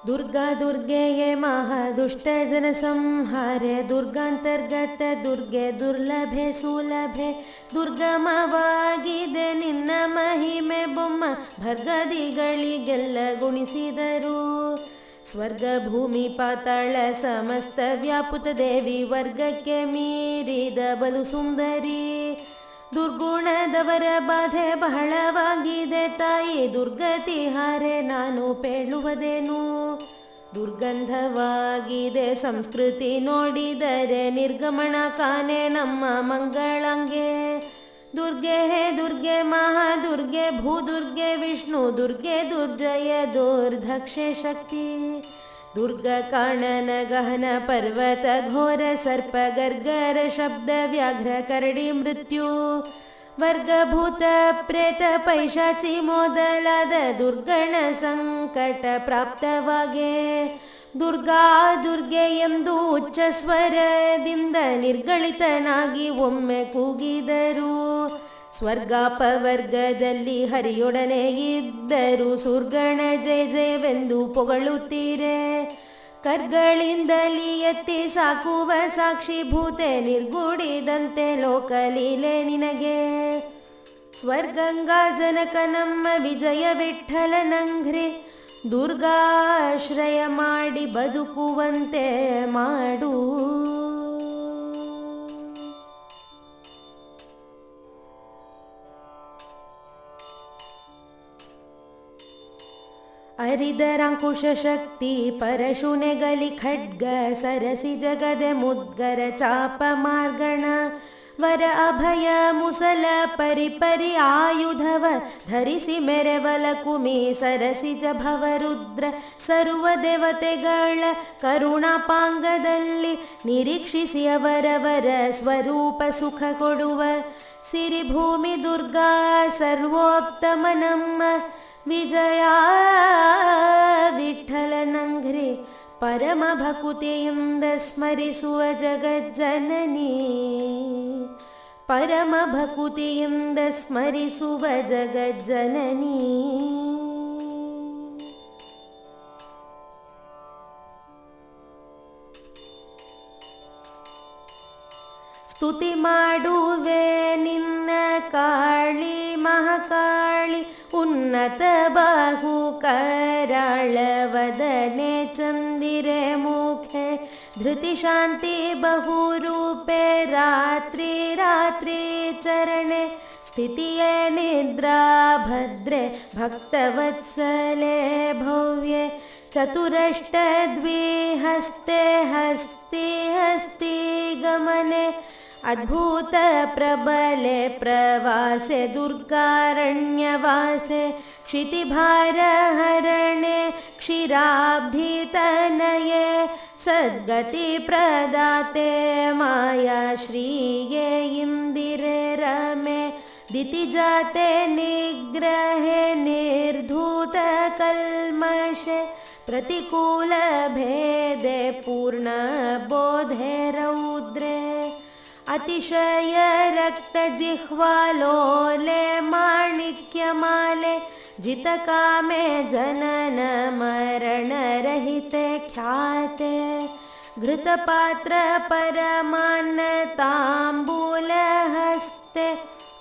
दुर्गा दुर्गेये महादुष्टजनसंहारे दुर्गान्तर्गत दुर्गे दुर्लभे सुलभे ದುರ್ಗಮವಾಗಿದೆ ನಿನ್ನ ಮಹಿಮೆ ಬೊಮ್ಮ ಭರ್ಗದಿಗಳಿಗೆಲ್ಲ ಗುಣಿಸಿದರು. ಸ್ವರ್ಗ ಭೂಮಿ ಪಾತಾಳ ಸಮಸ್ತ ವ್ಯಾಪುತ ದೇವಿ ವರ್ಗಕ್ಕೆ ಮೀರಿದ ಬಲು ಸುಂದರಿ. ದುರ್ಗುಣದವರ ಬಾಧೆ ಬಹಳವಾಗಿದೆ ತಾಯಿ ದುರ್ಗತಿ ಹಾರೆ ನಾನು ಪೇಳುವುದೇನು. ದುರ್ಗಂಧವಾಗಿದೆ ಸಂಸ್ಕೃತಿ ನೋಡಿದರೆ ನಿರ್ಗಮನ ಕಾನೆ ನಮ್ಮ ಮಂಗಳಂಗೆ. ದುರ್ಗೆ ಹೇ ದುರ್ಗೆ ಮಹಾದುರ್ಗೆ ಭೂದುರ್ಗೆ ವಿಷ್ಣು ದುರ್ಗೆ ದುರ್ಜಯ ದುರ್ಧಕ್ಷೆ ಶಕ್ತಿ. ದುರ್ಗ ಕಾಣನ ಗಹನ ಪರ್ವತ ಘೋರ ಸರ್ಪ ಗರ್ಗರ ಶಬ್ದ ವ್ಯಾಘ್ರ ಕರಡಿ ಮೃತ್ಯು ವರ್ಗಭೂತ ಪ್ರೇತ ಪೈಶಾಚಿ ಮೊದಲಾದ ದುರ್ಗಣ ಸಂಕಟ ಪ್ರಾಪ್ತವಾಗೆ. ದುರ್ಗಾ ದುರ್ಗೆ ಎಂದು ಉಚ್ಚ ಸ್ವರದಿಂದ ನಿರ್ಗಳಿತನಾಗಿ ಒಮ್ಮೆ ಕೂಗಿದರು. ಸ್ವರ್ಗಾಪವರ್ಗದಲ್ಲಿ ಹರಿಯೊಡನೆ ಇದ್ದರು ಸುರ್ಗಣ ಜಯ ಜಯವೆಂದು ಪೊಗಳುತ್ತೀರೆ. ಕರ್ಗಳಿಂದಲಿ ಎತ್ತಿ ಸಾಕುವ ಸಾಕ್ಷಿಭೂತೆ ನಿರ್ಗೂಡಿದಂತೆ ಲೋಕಲೀಲೆ ನಿನಗೆ. ಸ್ವರ್ಗಂಗಾ ಜನಕ ನಮ್ಮ ವಿಜಯ ವಿಠ್ಠಲನಂಘ್ರಿ ದುರ್ಗಾಶ್ರಯ ಮಾಡಿ ಬದುಕುವಂತೆ ಮಾಡು. ಅರಿದರಾಂಕುಶ ಶಕ್ತಿ ಪರಶುನೆಗಲಿ ಖಡ್ಗ ಸರಸಿ ಜಗದೆ ಮುದ್ಗರ ಚಾಪ ಮಾರ್ಗಣ ವರ ಅಭಯ ಮುಸಲ ಪರಿಪರಿ ಆಯುಧವ ಧರಿಸಿ ಮೆರೆವಲ ಕುಮಿ ಸರಸಿಜ ಭವರುದ್ರ ಸರ್ವ ದೇವತೆಗಳ ಕರುಣಾಪಾಂಗದಲ್ಲಿ ನಿರೀಕ್ಷಿಸಿ ಅವರವರ ಸ್ವರೂಪ ಸುಖ ಕೊಡುವ ಸಿರಿಭೂಮಿ ದುರ್ಗಾ ಸರ್ವೋತ್ತಮ ನಮ್ಮ ವಿಜಯ ವಿಠ್ಠಲನಂಘ್ರಿ ಪರಮ ಭಕುತಿಯಿಂದ ಸ್ಮರಿಸುವ ಜಗಜ್ಜನನಿ. ಪರಮ ಭಕುತಿಯಿಂದ ಸ್ಮರಿಸುವ ಜಗಜ್ಜನನಿ. ಸ್ತುತಿ ಮಾಡುವೆ ನಿನ್ನ ಕಾಳಿ ಮಹಾಕಾಳಿ ಉನ್ನತ ಬಾಹು ಕರಾಳ ವದನೆ ಚಂದಿರೆ ಮುಖೆ ಧೃತಿ ಶಾಂತಿ ಬಹುರೂಪೆ ರಾತ್ರಿ ರಾತ್ರಿ ಚರಣೆ ಸ್ಥಿತಿಯೇ ನಿದ್ರಾ ಭದ್ರೆ ಭಕ್ತವತ್ಸಲೆ ಭವ್ಯೆ ಚತುರಷ್ಟ ದ್ವಿಹಸ್ತೆ ಹಸ್ತಿ ಹಸ್ತಿ ಗಮನೆ ಅದ್ಭುತ ಪ್ರಬಲೆ ಪ್ರವಾಸೆ ದುರ್ಗಾರಣ್ಯವಾಸೆ ಕ್ಷಿತಿಭಾರ ಹರಣೆ ಕ್ಷೀರಾಬ್ಧಿತನಯೇ ಸದ್ಗತಿ ಪ್ರದಾತೆ ಮಾಯಾಶ್ರೀಯೇ ಇಂದಿರೆ ರಮೆ ದಿತಿಜಾತೆ ನಿಗ್ರಹೆ ನಿರ್ಧೂತ ಕಲ್ಮಷೆ ಪ್ರತಿಕೂಲ ಭೇದೆ ಪೂರ್ಣ ಬೋಧೆ ರೌದ್ರೆ ಅತಿಶಯ ರಕ್ತ ಜಿಹ್ವಾಲೋಲೆ ಮಾಣಿಕ್ಯ ಮಾಲೆ ಜಿತ ಕಾಮೆ ಜನನ ಮರಣ ರಹಿತೆ ಖ್ಯಾತೆ ಘೃತಪಾತ್ರ ಪರಮಾನ್ನ ತಾಂಬೂಲ ಹಸ್ತೆ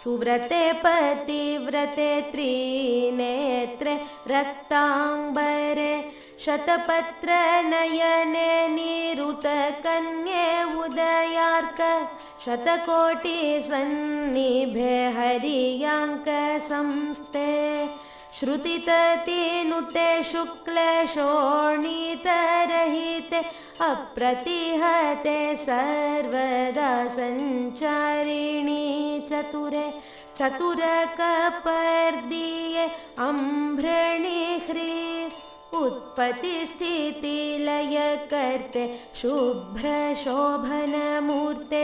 ಸುವ್ರತೆ ಪತಿವ್ರತೆ ತ್ರಿನೇತ್ರೆ ರಕ್ತಾಂಬರೆ ಶತಪತ್ರ ನಯನೆ ನಿರುತ ಕನ್ಯೆ ಉದಯಾರ್ಕ ಶತಕೋಟಿ ಸನ್ನಿಭೆ ಹರಿಯಾಂಕ ಸಂಸ್ಥೆ ಶ್ರುತಿತತಿ ನುತೆ ಶುಕ್ಲ ಶೋಣಿತರಹಿತೆ ಅಪ್ರತಿಹತೆ ಸರ್ವದಾ ಸಂಚಾರಿಣಿ ಚತುರೆ ಚತುರಕಪರ್ದಿಯೆ ಅಂಭ್ರಣಿ ಹ್ರೀ उत्पत्ति स्थिति लय करते शुभ्र शोभन मूर्ते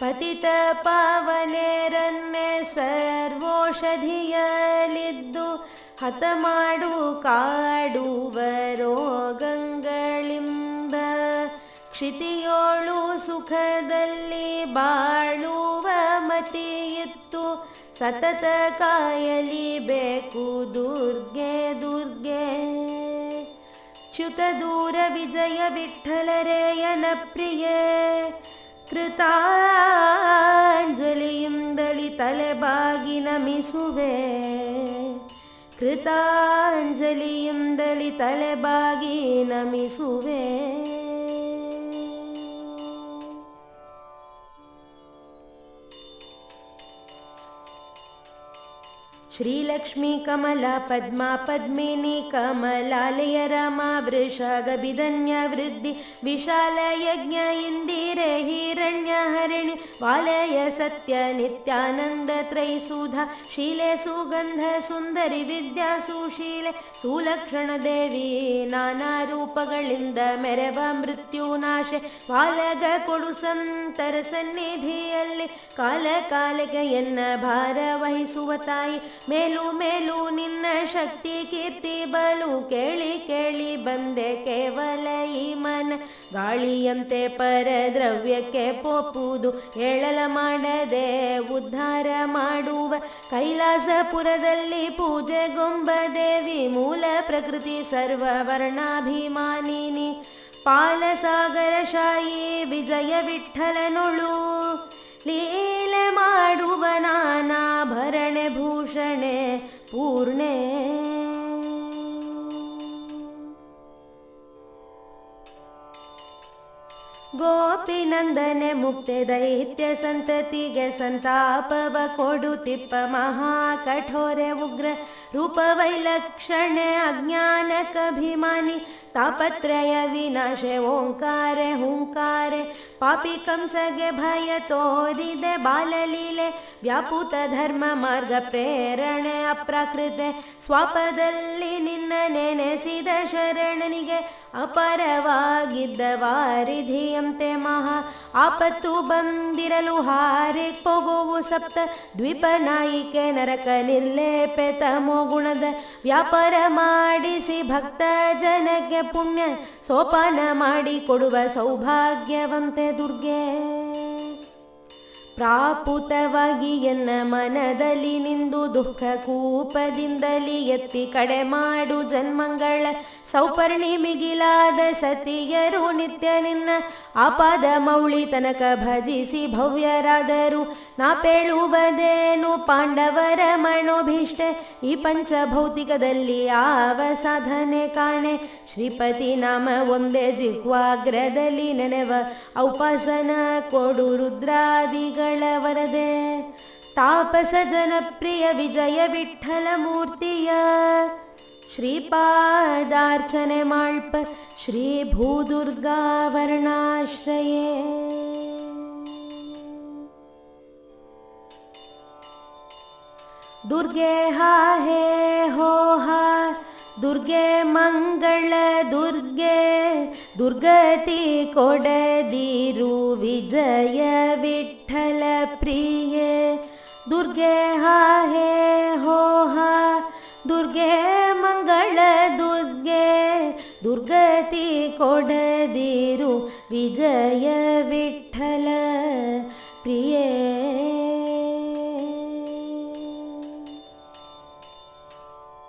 पतित पावने रन्ने सर्वौषधियलिದ್ದು ಹತ ಮಾಡು ಕಾಡುವ ರೋಗಗಳಿಂದ ಕ್ಷಿತಿಯೋಳು ಸುಖದಲ್ಲಿ ಬಾಳುವ ಮತಿಯಿತ್ತು ಸತತ ಕಾಯಲಿ ಬೇಕು ದುರ್ಗೆ ದುರ್ಗೆ ಅಚ್ಯುತ ದೂರ ವಿಜಯ ವಿಠ್ಠಲರೇಯನ ಪ್ರಿಯೇ ಕೃತಾಂಜಲಿಯಿಂದಲಿ ತಲೆಬಾಗಿ ನಮಿಸುವೆ ಕೃತಾಂಜಲಿಯಿಂದಲಿ ತಲೆಬಾಗಿ ನಮಿಸುವೆ. ಶ್ರೀಲಕ್ಷ್ಮೀ ಕಮಲಾ ಪದ್ಮಾ ಪದ್ಮಿನಿ ಕಮಲಾಲಯ ರಮಾ ವೃಷಗಬಿಧನ್ಯ ವೃದ್ಧಿ ವಿಶಾಲ ಯಜ್ಞ ಇಂದಿರೆ ಹಿರಣ್ಯ ಹರಿಣಿ ವಾಲಯ ಸತ್ಯ ನಿತ್ಯಾನಂದ ತ್ರೈಸುಧಾ ಶೀಲೆ ಸುಗಂಧ ಸುಂದರಿ ವಿದ್ಯಾ ಸುಶೀಲೆ ಸುಲಕ್ಷಣ ದೇವಿ ನಾನಾ ರೂಪಗಳಿಂದ ಮೆರವ ಮೃತ್ಯುನಾಶೆ ವಾಲಗ ಕೊಡು ಸಂತರ ಸನ್ನಿಧಿಯಲ್ಲಿ ಕಾಲ ಕಾಲಕ್ಕೆ ಎನ್ನ ಭಾರ ವಹಿಸುವ ತಾಯಿ ಮೇಲು ಮೇಲು ನಿನ್ನ ಶಕ್ತಿ ಕೀರ್ತಿ ಬಲು ಕೇಳಿ ಕೇಳಿ ಬಂದೆ ಕೇವಲ ಈ ಮನ ಗಾಳಿಯಂತೆ ಪರದ್ರವ್ಯಕ್ಕೆ ಪೋಪುವುದು ಹೇಳಲ ಮಾಡದೆ ಉದ್ಧಾರ ಮಾಡುವ ಕೈಲಾಸಪುರದಲ್ಲಿ ಪೂಜೆಗೊಂಬ ದೇವಿ ಮೂಲ ಪ್ರಕೃತಿ ಸರ್ವ ವರ್ಣಾಭಿಮಾನಿನಿ ಪಾಲಸಾಗರ ಶಾಯಿ ವಿಜಯ ವಿಠ್ಠಲನೊಳು ಲೀಲೆ ಮಾಡುವ ನಾನಾಭರಣೆ ಭೂಷಣೆ ಪೂರ್ಣೆ ಗೋಪಿನಂದನೆ ಮುಕ್ತೆ ದೈತ್ಯ ಸಂತತಿಗೆ ಸಂತಾಪವ ಕೊಡುತ್ತಿಪ್ಪ ಮಹಾ ಕಠೋರೆ ಉಗ್ರ ರೂಪ ವೈಲಕ್ಷಣೆ ಅಜ್ಞಾನಕಭಿಮಾನಿ ತಾಪತ್ರಯ ವಿನಾಶೆ ಓಂಕಾರೆ ಹುಂಕಾರೆ ಪಾಪಿ ಕಂಸಗೆ ಭಯ ತೋರಿದೆ ಬಾಲಲೀಲೆ ವ್ಯಾಪುತ ಧರ್ಮ ಮಾರ್ಗ ಪ್ರೇರಣೆ ಅಪ್ರಾಕೃತೆ ಸ್ವಾಪದಲ್ಲಿ ನಿನ್ನ ನೆನೆಸಿದ ಶರಣನಿಗೆ ಅಪರವಾಗಿದ್ದ ವಾರಿಧಿಯಂತೆ ಮಹಾ ಆಪತ್ತು ಬಂದಿರಲು ಹಾರಿ ಹೋಗುವು ಸಪ್ತ ದ್ವೀಪ ನಾಯಿಕೆ ನರಕ ನಿರ್ಲೇಪೆ ತಮೋ ಗುಣದ ವ್ಯಾಪಾರ ಮಾಡಿಸಿ ಭಕ್ತ ಜನಕ್ಕೆ ಪುಣ್ಯ ಸೋಪಾನ ಮಾಡಿ ಕೊಡುವ ಸೌಭಾಗ್ಯವಂತೆ ದುರ್ಗೆ ಪ್ರಾಪುತವಾಗಿ ಎನ್ನ ಮನದಲ್ಲಿ ನಿಂದು ದುಃಖ ಕೂಪದಿಂದಲಿ ಎತ್ತಿ ಕಡೆ ಮಾಡು ಜನ್ಮಂಗಳ ಸೌಪರ್ಣಿ ಮಿಗಿಲಾದ ಸತಿಯರು ನಿತ್ಯ ನಿನ್ನ ಆಪಾದ ಮೌಳಿ ತನಕ ಭಜಿಸಿ ಭವ್ಯರಾದರು ನಾಪೇಳುವುದೇನು ಪಾಂಡವರ ಮನೋಭೀಷ್ಟೆ ಈ ಪಂಚಭೌತಿಕದಲ್ಲಿ ಯಾವ ಸಾಧನೆ ಕಾಣೆ ಶ್ರೀಪತಿ ನಾಮ ಒಂದೇ ಜಿಹ್ವಾಗ್ರದಲ್ಲಿ ನೆನೆವ ಔಪಾಸನ ಕೊಡು ರುದ್ರಾದಿಗಳ ವರದೆ ತಾಪಸ ಜನಪ್ರಿಯ ವಿಜಯ ವಿಠ್ಠಲ ಮೂರ್ತಿಯ ಶ್ರೀಪಾದಾರ್ಚನೆ ಮಾಳ್ಪ ಶ್ರೀ ಭೂದುರ್ಗಾ ವರ್ಣಾಶ್ರಯೇ ದುರ್ಗೆ ಹಾ ಹೇ ಹೋ ಹಾ ದುರ್ಗೆ ಮಂಗಳ ದುರ್ಗೆ ದುರ್ಗತಿ ಕೊಡದಿರು ವಿಜಯ ವಿಠ್ಠಲ ಪ್ರಿಯೆ ದುರ್ಗೆ ಹಾ ಹೇ ಹೋ ಹಾ ದುರ್ಗೆ ಮಂಗಳ ದುರ್ಗೆ ದುರ್ಗತಿ ಕೊಡದಿರು ವಿಜಯ ವಿಠ್ಠಲ ಪ್ರಿಯೇ.